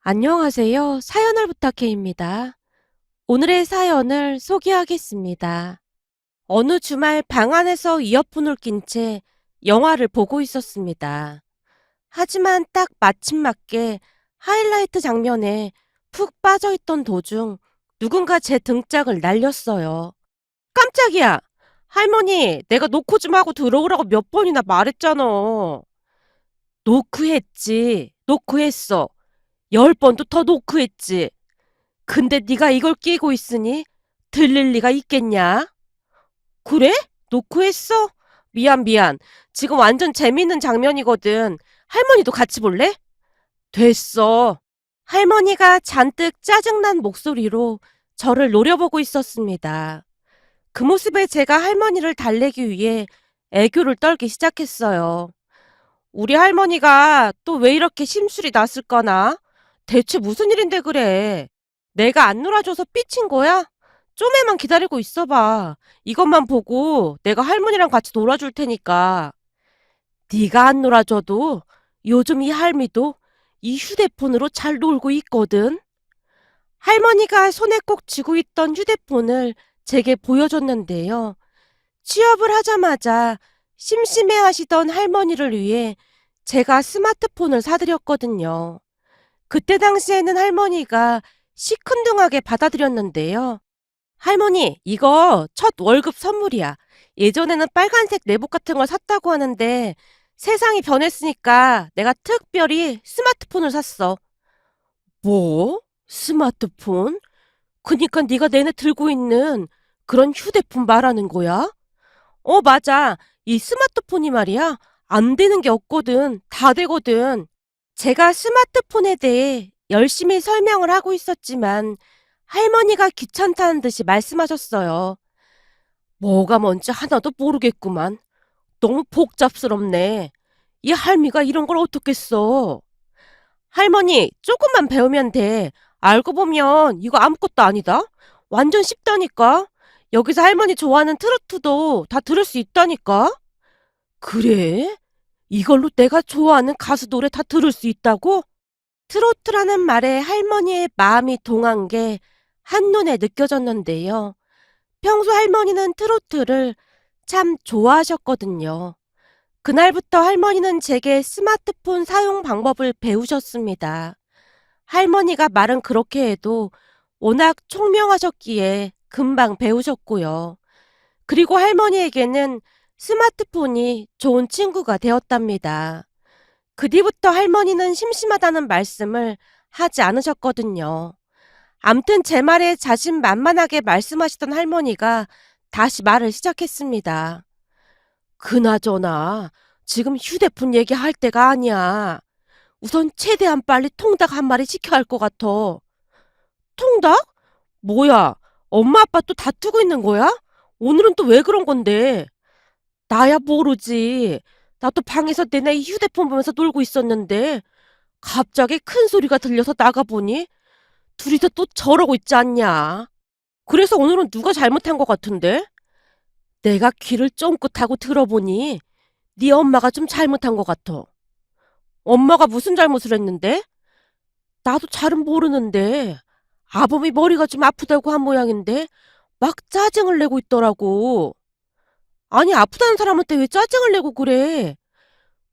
안녕하세요. 사연을 부탁해입니다. 오늘의 사연을 소개하겠습니다. 어느 주말 방 안에서 이어폰을 낀 채 영화를 보고 있었습니다. 하지만 딱 마침 맞게 하이라이트 장면에 푹 빠져있던 도중 누군가 제 등짝을 날렸어요. 깜짝이야! 할머니, 내가 노크 좀 하고 들어오라고 몇 번이나 말했잖아. 노크했지. 노크했어. 10번도 더 노크했지. 근데 네가 이걸 끼고 있으니 들릴 리가 있겠냐? 그래? 노크했어? 미안. 지금 완전 재밌는 장면이거든. 할머니도 같이 볼래? 됐어. 할머니가 잔뜩 짜증난 목소리로 저를 노려보고 있었습니다. 그 모습에 제가 할머니를 달래기 위해 애교를 떨기 시작했어요. 우리 할머니가 또 왜 이렇게 심술이 났을까나? 대체 무슨 일인데 그래? 내가 안 놀아줘서 삐친 거야? 좀에만 기다리고 있어봐. 이것만 보고 내가 할머니랑 같이 놀아줄 테니까. 네가 안 놀아줘도 요즘 이 할미도 이 휴대폰으로 잘 놀고 있거든. 할머니가 손에 꼭 쥐고 있던 휴대폰을 제게 보여줬는데요. 취업을 하자마자 심심해하시던 할머니를 위해 제가 스마트폰을 사드렸거든요. 그때 당시에는 할머니가 시큰둥하게 받아들였는데요. 할머니, 이거 첫 월급 선물이야. 예전에는 빨간색 내복 같은 걸 샀다고 하는데 세상이 변했으니까 내가 특별히 스마트폰을 샀어. 뭐? 스마트폰? 그니까 네가 내내 들고 있는 그런 휴대폰 말하는 거야? 맞아. 이 스마트폰이 말이야. 안 되는 게 없거든. 다 되거든. 제가 스마트폰에 대해 열심히 설명을 하고 있었지만 할머니가 귀찮다는 듯이 말씀하셨어요. 뭐가 뭔지 하나도 모르겠구만. 너무 복잡스럽네. 이 할미가 이런 걸 어떻게 써? 할머니, 조금만 배우면 돼. 알고 보면 이거 아무것도 아니다. 완전 쉽다니까. 여기서 할머니 좋아하는 트로트도 다 들을 수 있다니까. 그래? 이걸로 내가 좋아하는 가수 노래 다 들을 수 있다고? 트로트라는 말에 할머니의 마음이 동한 게 한눈에 느껴졌는데요. 평소 할머니는 트로트를 참 좋아하셨거든요. 그날부터 할머니는 제게 스마트폰 사용 방법을 배우셨습니다. 할머니가 말은 그렇게 해도 워낙 총명하셨기에 금방 배우셨고요. 그리고 할머니에게는 스마트폰이 좋은 친구가 되었답니다. 그 뒤부터 할머니는 심심하다는 말씀을 하지 않으셨거든요. 암튼 제 말에 자신만만하게 말씀하시던 할머니가 다시 말을 시작했습니다. 그나저나 지금 휴대폰 얘기할 때가 아니야. 우선 최대한 빨리 통닭 한 마리 시켜야 할 것 같아. 통닭? 뭐야? 엄마 아빠 또 다투고 있는 거야? 오늘은 또 왜 그런 건데? 나야 모르지. 나도 방에서 내내 이 휴대폰 보면서 놀고 있었는데 갑자기 큰 소리가 들려서 나가보니 둘이서 또 저러고 있지 않냐. 그래서 오늘은 누가 잘못한 것 같은데? 내가 귀를 쫑긋하고 들어보니 네 엄마가 좀 잘못한 것 같아. 엄마가 무슨 잘못을 했는데? 나도 잘은 모르는데 아범이 머리가 좀 아프다고 한 모양인데 막 짜증을 내고 있더라고. 아니 아프다는 사람한테 왜 짜증을 내고 그래?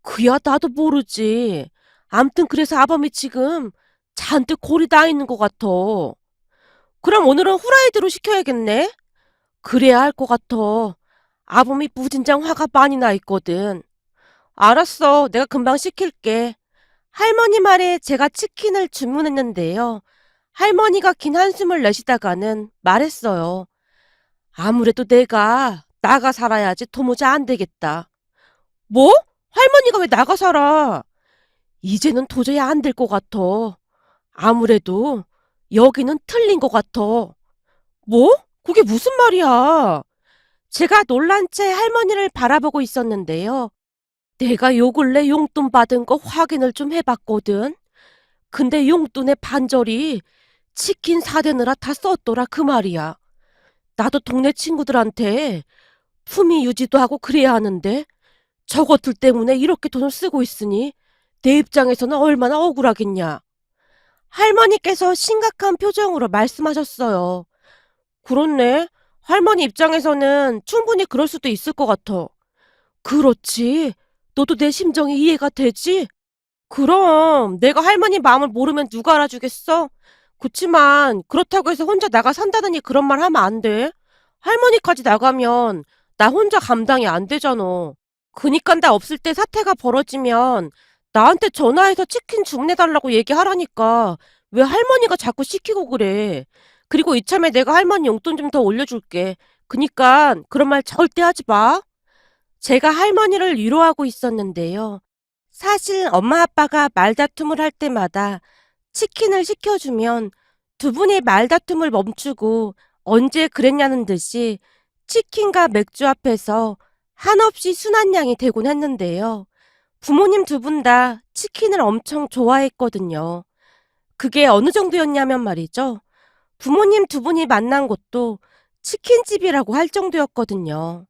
그야 나도 모르지. 암튼 그래서 아범이 지금 잔뜩 골이 나 있는 것 같아. 그럼 오늘은 후라이드로 시켜야겠네? 그래야 할 것 같아. 아범이 무진장 화가 많이 나 있거든. 알았어. 내가 금방 시킬게. 할머니 말에 제가 치킨을 주문했는데요. 할머니가 긴 한숨을 내쉬다가는 말했어요. 아무래도 내가 나가 살아야지 도무지 안 되겠다. 뭐? 할머니가 왜 나가 살아? 이제는 도저히 안 될 것 같아. 아무래도 여기는 틀린 것 같아. 뭐? 그게 무슨 말이야? 제가 놀란 채 할머니를 바라보고 있었는데요. 내가 요 근래 용돈 받은 거 확인을 좀 해봤거든. 근데 용돈의 반절이 치킨 사대느라 다 썼더라 그 말이야. 나도 동네 친구들한테 품위 유지도 하고 그래야 하는데 저것들 때문에 이렇게 돈을 쓰고 있으니 내 입장에서는 얼마나 억울하겠냐. 할머니께서 심각한 표정으로 말씀하셨어요. 그렇네. 할머니 입장에서는 충분히 그럴 수도 있을 것 같아. 그렇지. 너도 내 심정이 이해가 되지? 그럼 내가 할머니 마음을 모르면 누가 알아주겠어? 그치만 그렇다고 해서 혼자 나가 산다더니 그런 말 하면 안 돼. 할머니까지 나가면 나 혼자 감당이 안 되잖아. 그니까 나 없을 때 사태가 벌어지면 나한테 전화해서 치킨 주문해달라고 얘기하라니까 왜 할머니가 자꾸 시키고 그래. 그리고 이참에 내가 할머니 용돈 좀 더 올려줄게. 그니까 그런 말 절대 하지 마. 제가 할머니를 위로하고 있었는데요. 사실 엄마 아빠가 말다툼을 할 때마다 치킨을 시켜주면 두 분이 말다툼을 멈추고 언제 그랬냐는 듯이 치킨과 맥주 앞에서 한없이 순한 양이 되곤 했는데요. 부모님 두 분 다 치킨을 엄청 좋아했거든요. 그게 어느 정도였냐면 말이죠. 부모님 두 분이 만난 곳도 치킨집이라고 할 정도였거든요.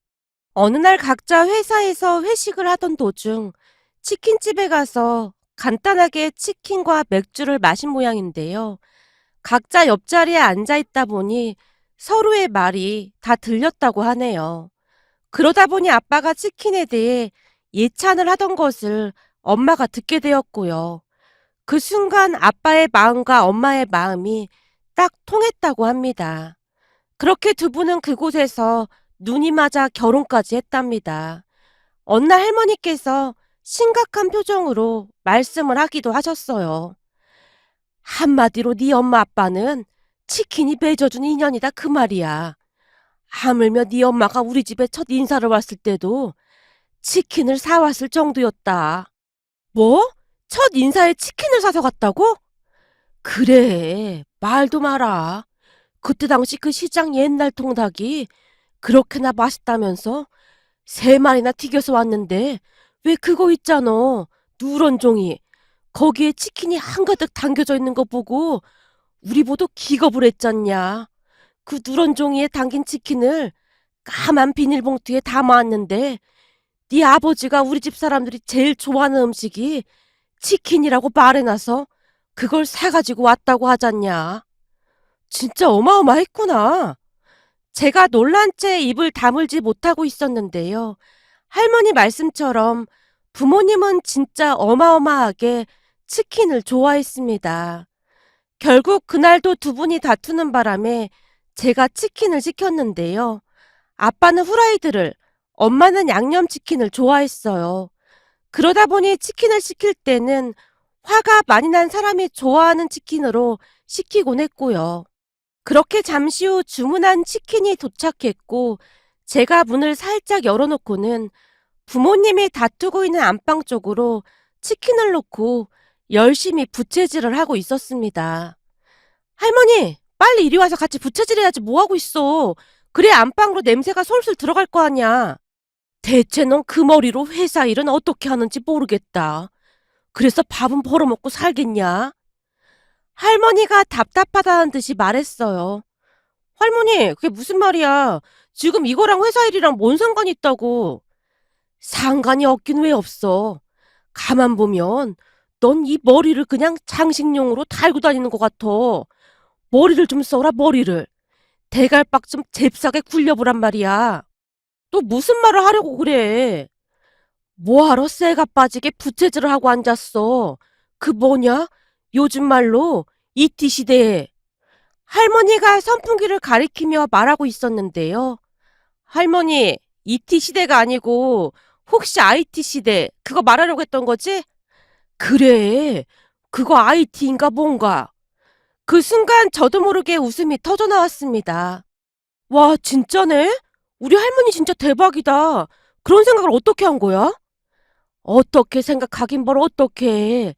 어느 날 각자 회사에서 회식을 하던 도중 치킨집에 가서 간단하게 치킨과 맥주를 마신 모양인데요. 각자 옆자리에 앉아 있다 보니 서로의 말이 다 들렸다고 하네요. 그러다 보니 아빠가 치킨에 대해 예찬을 하던 것을 엄마가 듣게 되었고요. 그 순간 아빠의 마음과 엄마의 마음이 딱 통했다고 합니다. 그렇게 두 분은 그곳에서 눈이 맞아 결혼까지 했답니다. 어느 날 할머니께서 심각한 표정으로 말씀을 하기도 하셨어요. 한마디로 네 엄마 아빠는 치킨이 맺어준 인연이다 그 말이야. 하물며 네 엄마가 우리 집에 첫 인사를 왔을 때도 치킨을 사왔을 정도였다. 뭐? 첫 인사에 치킨을 사서 갔다고? 그래, 말도 마라. 그때 당시 그 시장 옛날 통닭이 그렇게나 맛있다면서 3마리나 튀겨서 왔는데 왜 그거 있잖아. 누런 종이. 거기에 치킨이 한가득 담겨져 있는 거 보고 우리 모두 기겁을 했잖냐. 그 누런 종이에 담긴 치킨을 까만 비닐봉투에 담아왔는데 네 아버지가 우리 집 사람들이 제일 좋아하는 음식이 치킨이라고 말해놔서 그걸 사가지고 왔다고 하잖냐. 진짜 어마어마했구나. 제가 놀란 채 입을 다물지 못하고 있었는데요. 할머니 말씀처럼 부모님은 진짜 어마어마하게 치킨을 좋아했습니다. 결국 그날도 두 분이 다투는 바람에 제가 치킨을 시켰는데요. 아빠는 후라이드를, 엄마는 양념치킨을 좋아했어요. 그러다 보니 치킨을 시킬 때는 화가 많이 난 사람이 좋아하는 치킨으로 시키곤 했고요. 그렇게 잠시 후 주문한 치킨이 도착했고 제가 문을 살짝 열어놓고는 부모님이 다투고 있는 안방 쪽으로 치킨을 놓고 열심히 부채질을 하고 있었습니다. 할머니, 빨리 이리 와서 같이 부채질해야지 뭐하고 있어. 그래야 안방으로 냄새가 솔솔 들어갈 거 아니야. 대체 넌 그 머리로 회사 일은 어떻게 하는지 모르겠다. 그래서 밥은 벌어먹고 살겠냐? 할머니가 답답하다는 듯이 말했어요. 할머니, 그게 무슨 말이야. 지금 이거랑 회사 일이랑 뭔 상관이 있다고. 상관이 없긴 왜 없어. 가만 보면 넌 이 머리를 그냥 장식용으로 달고 다니는 것 같아. 머리를 좀 써라, 머리를. 대갈박 좀 잽싸게 굴려보란 말이야. 또 무슨 말을 하려고 그래. 뭐하러 쇠가 빠지게 부채질을 하고 앉았어. 그 뭐냐? 요즘 말로 이티 시대에. 할머니가 선풍기를 가리키며 말하고 있었는데요. 할머니, 이티 시대가 아니고 혹시 IT 시대 그거 말하려고 했던 거지? 그래, 그거 IT인가 뭔가. 그 순간 저도 모르게 웃음이 터져 나왔습니다. 와, 진짜네? 우리 할머니 진짜 대박이다. 그런 생각을 어떻게 한 거야? 어떻게 생각하긴 뭘 어떻게 해.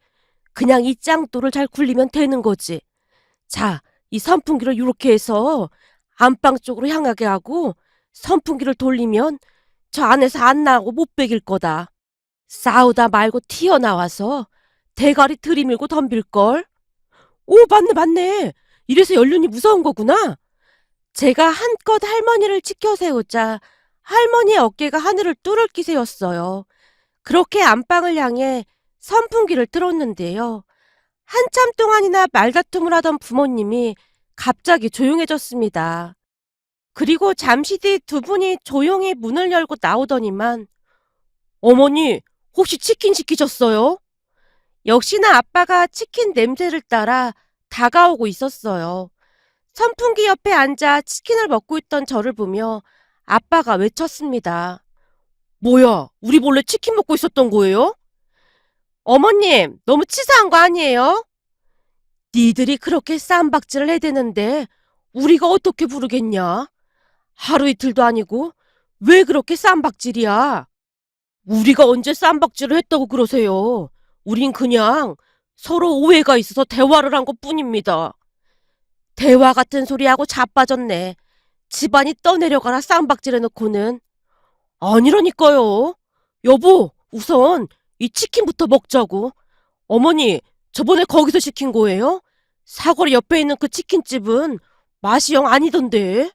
그냥 이 짱돌을 잘 굴리면 되는 거지. 자, 이 선풍기를 이렇게 해서 안방 쪽으로 향하게 하고 선풍기를 돌리면 저 안에서 안 나가고 못 베길 거다. 싸우다 말고 튀어나와서 대가리 들이밀고 덤빌걸. 오, 맞네, 맞네. 이래서 연륜이 무서운 거구나. 제가 한껏 할머니를 치켜 세우자 할머니의 어깨가 하늘을 뚫을 기세였어요. 그렇게 안방을 향해 선풍기를 틀었는데요. 한참 동안이나 말다툼을 하던 부모님이 갑자기 조용해졌습니다. 그리고 잠시 뒤 두 분이 조용히 문을 열고 나오더니만, 어머니, 혹시 치킨 시키셨어요? 역시나 아빠가 치킨 냄새를 따라 다가오고 있었어요. 선풍기 옆에 앉아 치킨을 먹고 있던 저를 보며 아빠가 외쳤습니다. 뭐야, 우리 몰래 치킨 먹고 있었던 거예요? 어머님, 너무 치사한 거 아니에요? 니들이 그렇게 쌈박질을 해대는데 우리가 어떻게 부르겠냐? 하루 이틀도 아니고 왜 그렇게 쌈박질이야? 우리가 언제 쌈박질을 했다고 그러세요? 우린 그냥 서로 오해가 있어서 대화를 한 것뿐입니다. 대화 같은 소리하고 자빠졌네. 집안이 떠내려가라 쌈박질 해놓고는. 아니라니까요. 여보, 우선 이 치킨부터 먹자고. 어머니, 저번에 거기서 시킨 거예요? 사거리 옆에 있는 그 치킨집은 맛이 영 아니던데.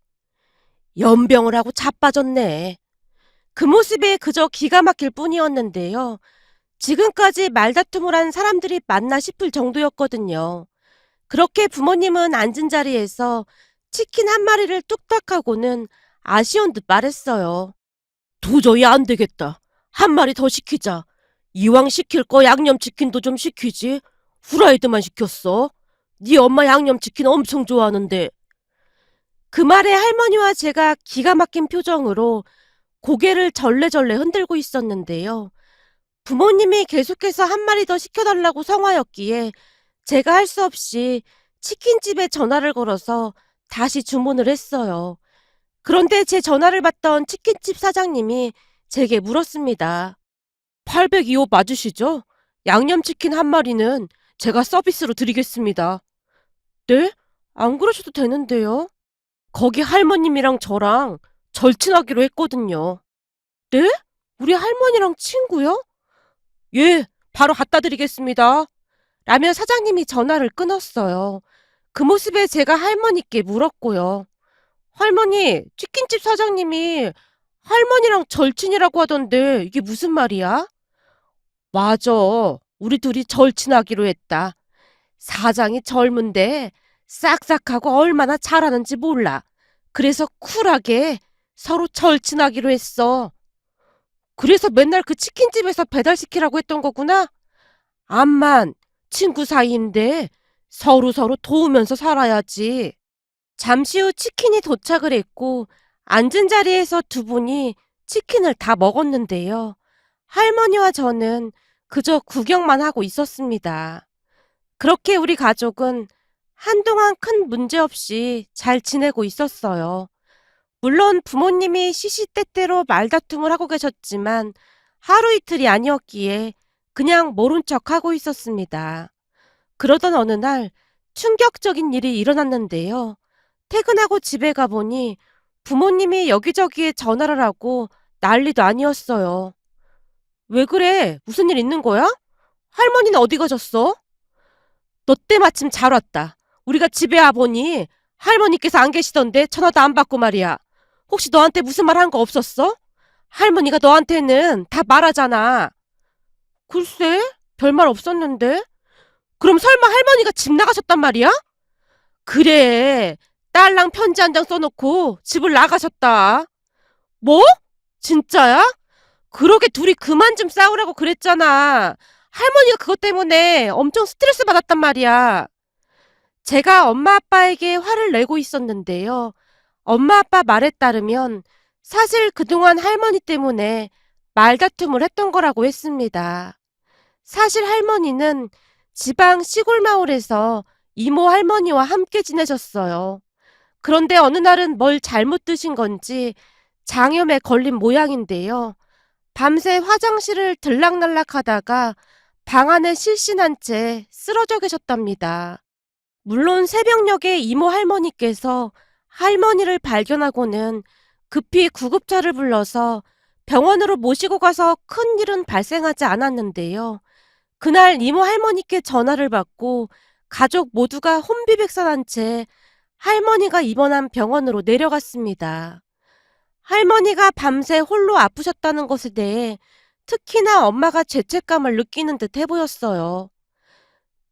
연병을 하고 자빠졌네. 그 모습이 그저 기가 막힐 뿐이었는데요. 지금까지 말다툼을 한 사람들이 맞나 싶을 정도였거든요. 그렇게 부모님은 앉은 자리에서 치킨 한 마리를 뚝딱 하고는 아쉬운 듯 말했어요. 도저히 안 되겠다. 한 마리 더 시키자. 이왕 시킬 거 양념치킨도 좀 시키지. 후라이드만 시켰어. 네 엄마 양념치킨 엄청 좋아하는데. 그 말에 할머니와 제가 기가 막힌 표정으로 고개를 절레절레 흔들고 있었는데요. 부모님이 계속해서 한 마리 더 시켜달라고 성화였기에 제가 할 수 없이 치킨집에 전화를 걸어서 다시 주문을 했어요. 그런데 제 전화를 받던 치킨집 사장님이 제게 물었습니다. 802호 맞으시죠? 양념치킨 한 마리는 제가 서비스로 드리겠습니다. 네? 안 그러셔도 되는데요. 거기 할머님이랑 저랑 절친하기로 했거든요. 네? 우리 할머니랑 친구요? 예, 바로 갖다 드리겠습니다. 라며 사장님이 전화를 끊었어요. 그 모습에 제가 할머니께 물었고요. 할머니, 치킨집 사장님이 할머니랑 절친이라고 하던데 이게 무슨 말이야? 맞아. 우리 둘이 절친하기로 했다. 사장이 젊은데 싹싹하고 얼마나 잘하는지 몰라. 그래서 쿨하게 서로 절친하기로 했어. 그래서 맨날 그 치킨집에서 배달시키라고 했던 거구나? 암만 친구 사이인데 서로서로 도우면서 살아야지. 잠시 후 치킨이 도착을 했고 앉은 자리에서 두 분이 치킨을 다 먹었는데요. 할머니와 저는 그저 구경만 하고 있었습니다. 그렇게 우리 가족은 한동안 큰 문제 없이 잘 지내고 있었어요. 물론 부모님이 시시때때로 말다툼을 하고 계셨지만 하루 이틀이 아니었기에 그냥 모른 척하고 있었습니다. 그러던 어느 날 충격적인 일이 일어났는데요. 퇴근하고 집에 가보니 부모님이 여기저기에 전화를 하고 난리도 아니었어요. 왜 그래? 무슨 일 있는 거야? 할머니는 어디 가셨어? 너 때 마침 잘 왔다. 우리가 집에 와보니 할머니께서 안 계시던데 전화도 안 받고 말이야. 혹시 너한테 무슨 말 한 거 없었어? 할머니가 너한테는 다 말하잖아. 글쎄, 별말 없었는데. 그럼 설마 할머니가 집 나가셨단 말이야? 그래, 딸랑 편지 한 장 써놓고 집을 나가셨다. 뭐? 진짜야? 그러게 둘이 그만 좀 싸우라고 그랬잖아. 할머니가 그것 때문에 엄청 스트레스 받았단 말이야. 제가 엄마 아빠에게 화를 내고 있었는데요. 엄마 아빠 말에 따르면 사실 그동안 할머니 때문에 말다툼을 했던 거라고 했습니다. 사실 할머니는 지방 시골 마을에서 이모 할머니와 함께 지내셨어요. 그런데 어느 날은 뭘 잘못 드신 건지 장염에 걸린 모양인데요. 밤새 화장실을 들락날락 하다가 방 안에 실신한 채 쓰러져 계셨답니다. 물론 새벽녘에 이모 할머니께서 할머니를 발견하고는 급히 구급차를 불러서 병원으로 모시고 가서 큰 일은 발생하지 않았는데요. 그날 이모 할머니께 전화를 받고 가족 모두가 혼비백산한 채 할머니가 입원한 병원으로 내려갔습니다. 할머니가 밤새 홀로 아프셨다는 것에 대해 특히나 엄마가 죄책감을 느끼는 듯 해보였어요.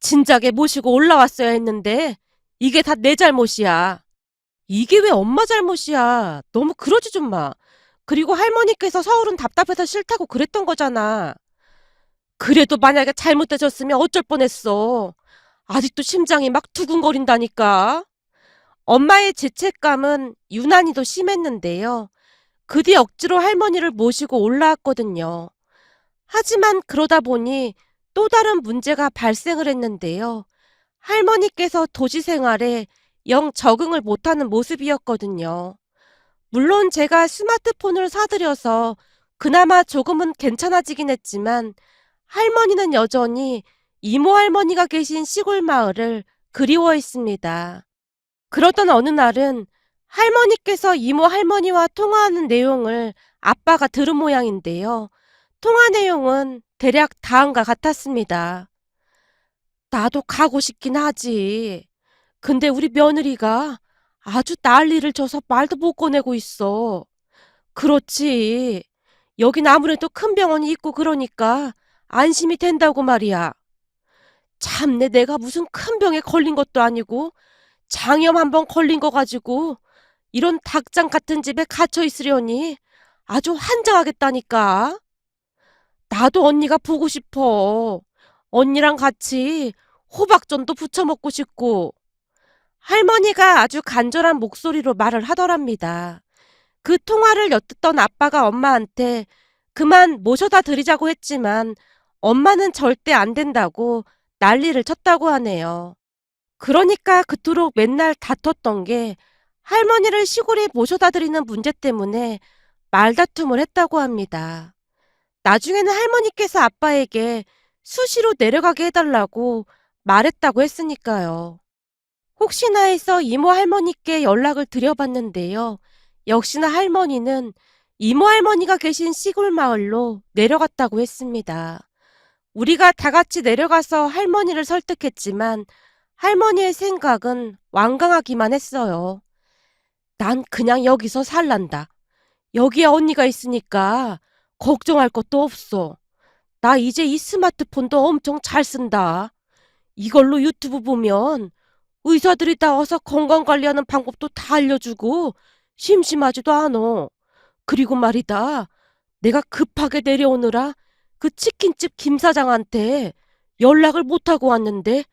진작에 모시고 올라왔어야 했는데 이게 다 내 잘못이야. 이게 왜 엄마 잘못이야. 너무 그러지 좀 마. 그리고 할머니께서 서울은 답답해서 싫다고 그랬던 거잖아. 그래도 만약에 잘못되셨으면 어쩔 뻔했어. 아직도 심장이 막 두근거린다니까. 엄마의 죄책감은 유난히도 심했는데요. 그 뒤 억지로 할머니를 모시고 올라왔거든요. 하지만 그러다 보니 또 다른 문제가 발생을 했는데요. 할머니께서 도시 생활에 영 적응을 못하는 모습이었거든요. 물론 제가 스마트폰을 사드려서 그나마 조금은 괜찮아지긴 했지만 할머니는 여전히 이모 할머니가 계신 시골 마을을 그리워했습니다. 그러던 어느 날은 할머니께서 이모 할머니와 통화하는 내용을 아빠가 들은 모양인데요. 통화 내용은 대략 다음과 같았습니다. 나도 가고 싶긴 하지. 근데 우리 며느리가 아주 난리를 쳐서 말도 못 꺼내고 있어. 그렇지. 여긴 아무래도 큰 병원이 있고 그러니까 안심이 된다고 말이야. 참내 내가 무슨 큰 병에 걸린 것도 아니고 장염 한 번 걸린 거 가지고 이런 닭장 같은 집에 갇혀 있으려니 아주 환장하겠다니까. 나도 언니가 보고 싶어. 언니랑 같이 호박전도 부쳐 먹고 싶고. 할머니가 아주 간절한 목소리로 말을 하더랍니다. 그 통화를 엿듣던 아빠가 엄마한테 그만 모셔다 드리자고 했지만 엄마는 절대 안 된다고 난리를 쳤다고 하네요. 그러니까 그토록 맨날 다퉜던 게 할머니를 시골에 모셔다 드리는 문제 때문에 말다툼을 했다고 합니다. 나중에는 할머니께서 아빠에게 수시로 내려가게 해달라고 말했다고 했으니까요. 혹시나 해서 이모 할머니께 연락을 드려봤는데요. 역시나 할머니는 이모 할머니가 계신 시골 마을로 내려갔다고 했습니다. 우리가 다 같이 내려가서 할머니를 설득했지만 할머니의 생각은 완강하기만 했어요. 난 그냥 여기서 살란다. 여기에 언니가 있으니까 걱정할 것도 없어. 나 이제 이 스마트폰도 엄청 잘 쓴다. 이걸로 유튜브 보면 의사들이 나와서 건강관리하는 방법도 다 알려주고 심심하지도 않어. 그리고 말이다. 내가 급하게 내려오느라 그 치킨집 김 사장한테 연락을 못하고 왔는데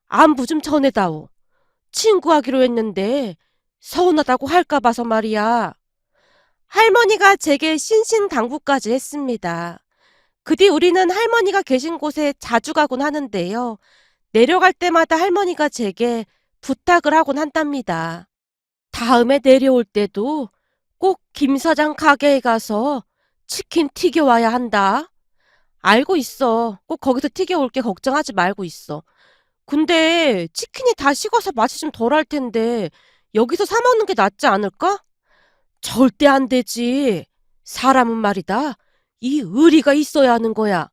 안부 좀 전해다오. 친구하기로 했는데 서운하다고 할까 봐서 말이야. 할머니가 제게 신신당부까지 했습니다. 그 뒤 우리는 할머니가 계신 곳에 자주 가곤 하는데요. 내려갈 때마다 할머니가 제게 부탁을 하곤 한답니다. 다음에 내려올 때도 꼭 김 사장 가게에 가서 치킨 튀겨와야 한다. 알고 있어. 꼭 거기서 튀겨올게 걱정하지 말고 있어. 근데 치킨이 다 식어서 맛이 좀 덜할 텐데 여기서 사 먹는 게 낫지 않을까? 절대 안 되지. 사람은 말이다. 이 의리가 있어야 하는 거야.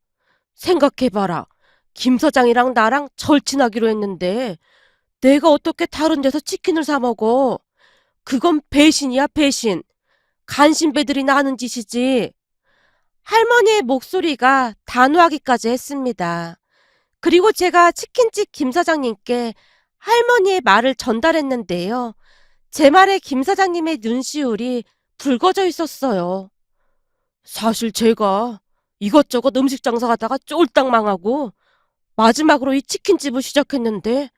생각해봐라. 김 사장이랑 나랑 절친하기로 했는데 내가 어떻게 다른 데서 치킨을 사 먹어? 그건 배신이야, 배신. 간신배들이 나는 짓이지. 할머니의 목소리가 단호하기까지 했습니다. 그리고 제가 치킨집 김 사장님께 할머니의 말을 전달했는데요. 제 말에 김 사장님의 눈시울이 붉어져 있었어요. 사실 제가 이것저것 음식 장사하다가 쫄딱 망하고 마지막으로 이 치킨집을 시작했는데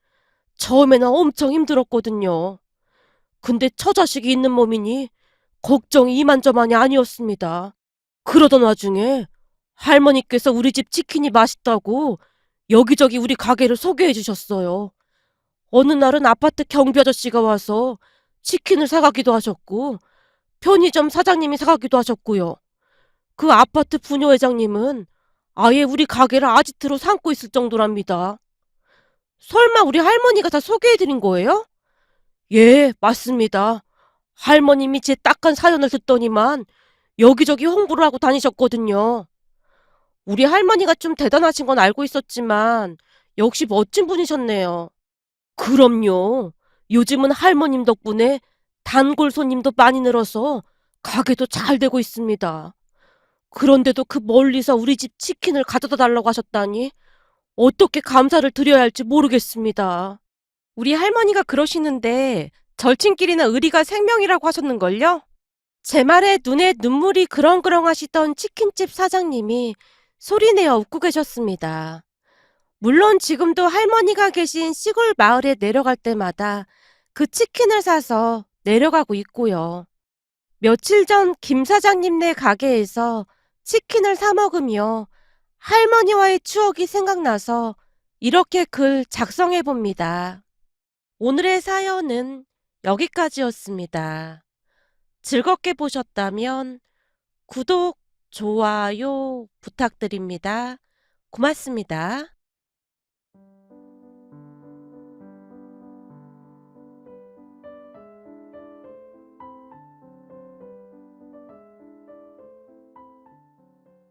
처음에는 엄청 힘들었거든요. 근데 처자식이 있는 몸이니 걱정이 이만저만이 아니었습니다. 그러던 와중에 할머니께서 우리 집 치킨이 맛있다고 여기저기 우리 가게를 소개해 주셨어요. 어느 날은 아파트 경비 아저씨가 와서 치킨을 사가기도 하셨고 편의점 사장님이 사가기도 하셨고요. 그 아파트 부녀회장님은 아예 우리 가게를 아지트로 삼고 있을 정도랍니다. 설마 우리 할머니가 다 소개해드린 거예요? 예, 맞습니다. 할머님이 제 딱한 사연을 듣더니만 여기저기 홍보를 하고 다니셨거든요. 우리 할머니가 좀 대단하신 건 알고 있었지만 역시 멋진 분이셨네요. 그럼요. 요즘은 할머님 덕분에 단골 손님도 많이 늘어서 가게도 잘 되고 있습니다. 그런데도 그 멀리서 우리 집 치킨을 가져다 달라고 하셨다니 어떻게 감사를 드려야 할지 모르겠습니다. 우리 할머니가 그러시는데 절친끼리는 의리가 생명이라고 하셨는걸요? 제 말에 눈에 눈물이 그렁그렁 하시던 치킨집 사장님이 소리내어 웃고 계셨습니다. 물론 지금도 할머니가 계신 시골 마을에 내려갈 때마다 그 치킨을 사서 내려가고 있고요. 며칠 전 김 사장님네 가게에서 치킨을 사 먹으며 할머니와의 추억이 생각나서 이렇게 글 작성해 봅니다. 오늘의 사연은 여기까지였습니다. 즐겁게 보셨다면 구독, 좋아요 부탁드립니다. 고맙습니다.